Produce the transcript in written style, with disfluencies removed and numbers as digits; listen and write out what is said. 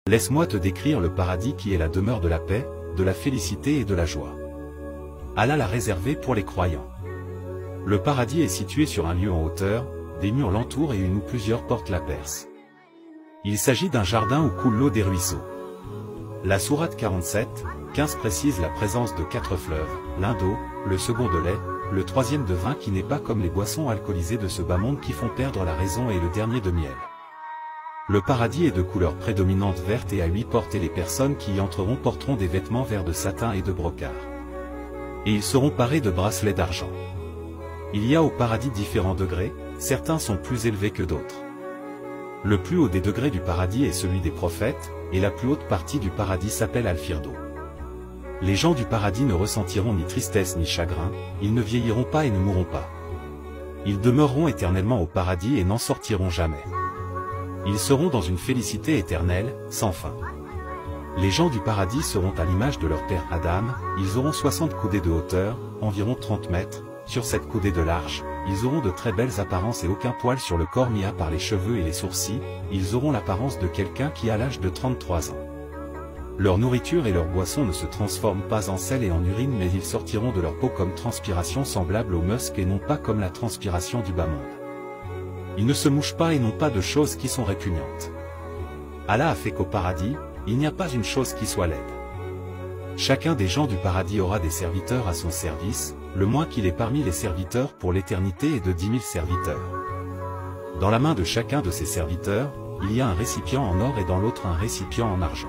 Laisse-moi te décrire le paradis qui est la demeure de la paix, de la félicité et de la joie. Allah l'a réservé pour les croyants. Le paradis est situé sur un lieu en hauteur, des murs l'entourent et une ou plusieurs portes la percent. Il s'agit d'un jardin où coule l'eau des ruisseaux. La sourate 47:15 précise la présence de 4 fleuves, l'un d'eau, le second de lait, le troisième de vin qui n'est pas comme les boissons alcoolisées de ce bas monde qui font perdre la raison et le dernier de miel. Le paradis est de couleur prédominante verte et à 8 portes et les personnes qui y entreront porteront des vêtements verts de satin et de brocart. Et ils seront parés de bracelets d'argent. Il y a au paradis différents degrés, certains sont plus élevés que d'autres. Le plus haut des degrés du paradis est celui des prophètes, et la plus haute partie du paradis s'appelle Al-Firdo. Les gens du paradis ne ressentiront ni tristesse ni chagrin, ils ne vieilliront pas et ne mourront pas. Ils demeureront éternellement au paradis et n'en sortiront jamais. Ils seront dans une félicité éternelle, sans fin. Les gens du paradis seront à l'image de leur père Adam, ils auront 60 coudées de hauteur, environ 30 mètres, sur 7 coudées de large, ils auront de très belles apparences et aucun poil sur le corps mis à part les cheveux et les sourcils, ils auront l'apparence de quelqu'un qui a l'âge de 33 ans. Leur nourriture et leur boisson ne se transforment pas en sel et en urine mais ils sortiront de leur peau comme transpiration semblable au musc et non pas comme la transpiration du bas monde. Ils ne se mouchent pas et n'ont pas de choses qui sont répugnantes. Allah a fait qu'au paradis, il n'y a pas une chose qui soit laide. Chacun des gens du paradis aura des serviteurs à son service, le moins qu'il ait parmi les serviteurs pour l'éternité est de 10 000 serviteurs. Dans la main de chacun de ces serviteurs, il y a un récipient en or et dans l'autre un récipient en argent.